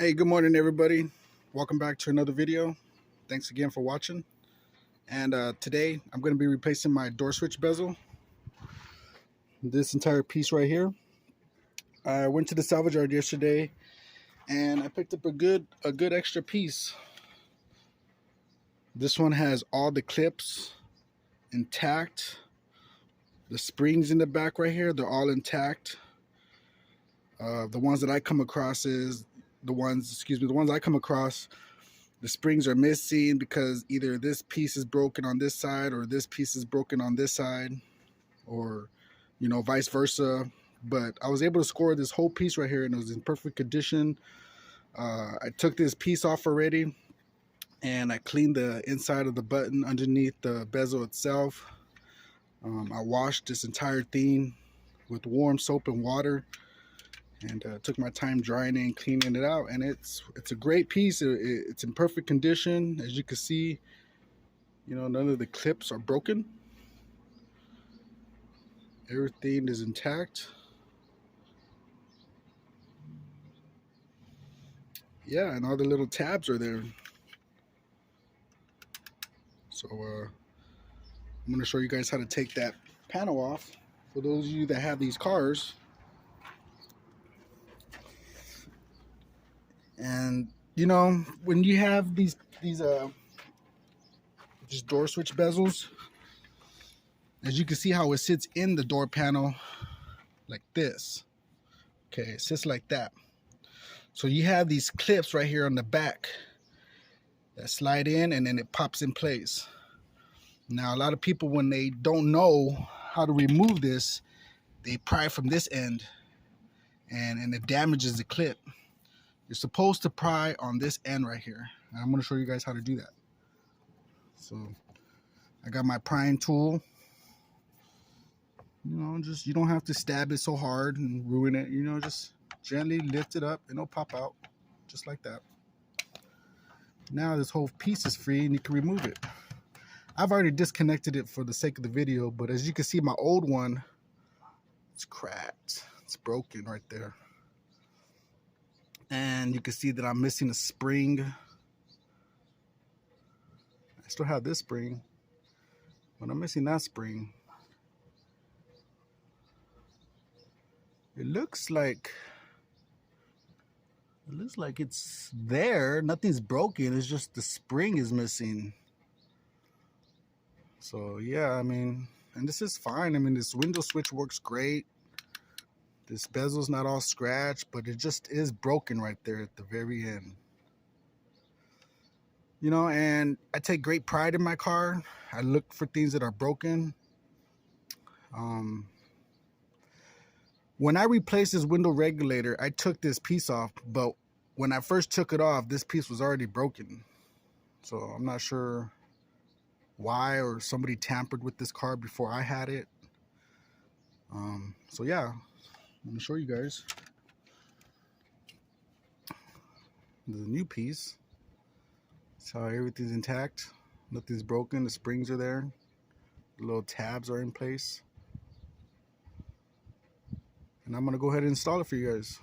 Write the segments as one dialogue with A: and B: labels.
A: Hey, good morning, everybody. Welcome back to another video. Thanks again for watching. And today I'm going to be replacing my door switch bezel. This entire piece right here. I went to the salvage yard yesterday, and I picked up a good extra piece. This one has all the clips intact. The springs in the back right here, they're all intact. The ones that I come across the ones I come across, the springs are missing because either this piece is broken on this side or this piece is broken on this side, or vice versa. But I was able to score this whole piece right here, and it was in perfect condition. I took this piece off already, and I cleaned the inside of the button underneath the bezel itself. I washed this entire thing with warm soap and water, and took my time drying it and cleaning it out, and it's a great piece. It's in perfect condition. As you can see, none of the clips are broken. Everything is intact. Yeah, and all the little tabs are there. So I'm going to show you guys how to take that panel off for those of you that have these cars. And when you have these door switch bezels, as you can see how it sits in the door panel like this. Okay, it sits like that. So you have these clips right here on the back that slide in, and then it pops in place. Now, a lot of people, when they don't know how to remove this, they pry from this end, and it damages the clip. You're supposed to pry on this end right here, and I'm going to show you guys how to do that. So I got my prying tool. You don't have to stab it so hard and ruin it. Just gently lift it up and it'll pop out just like that. Now this whole piece is free and you can remove it. I've already disconnected it for the sake of the video, but as you can see, my old one, it's cracked. It's broken right there. And you can see that I'm missing a spring. I still have this spring, but I'm missing that spring. It looks like it's there. Nothing's broken. It's just the spring is missing. So yeah, and this is fine. This window switch works great. This bezel's not all scratched, but it just is broken right there at the very end. And I take great pride in my car. I look for things that are broken. When I replaced this window regulator, I took this piece off, but when I first took it off, this piece was already broken. So I'm not sure why, or somebody tampered with this car before I had it. So yeah, I'm gonna show you guys the new piece. That's how everything's intact. Nothing's broken. The springs are there. The little tabs are in place. And I'm gonna go ahead and install it for you guys.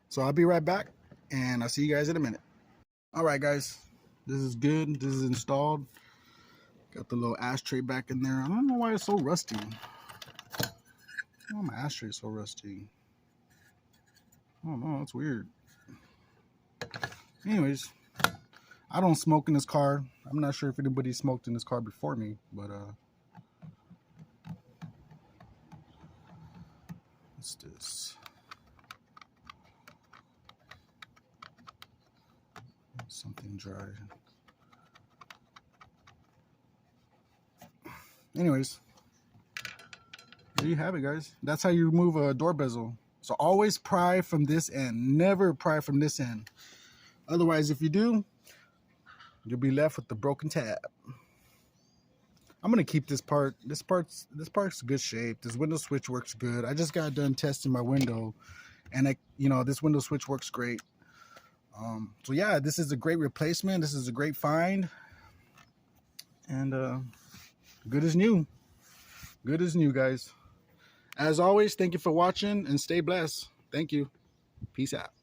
A: So I'll be right back, and I'll see you guys in a minute. All right, guys, this is good. This is installed. Got the little ashtray back in there. I don't know why it's so rusty. Why my ashtray is so rusty? I don't know. It's weird. Anyways, I don't smoke in this car. I'm not sure if anybody smoked in this car before me, but what's this? Something dry. Anyways, there you have it, guys. That's how you remove a door bezel. So always pry from this end. Never pry from this end. Otherwise, if you do, you'll be left with the broken tab. I'm gonna keep this part. This part's in good shape. This window switch works good. I just got done testing my window, and this window switch works great. So yeah, this is a great replacement. This is a great find, and good as new. Good as new, guys. As always, thank you for watching, and stay blessed. Thank you. Peace out.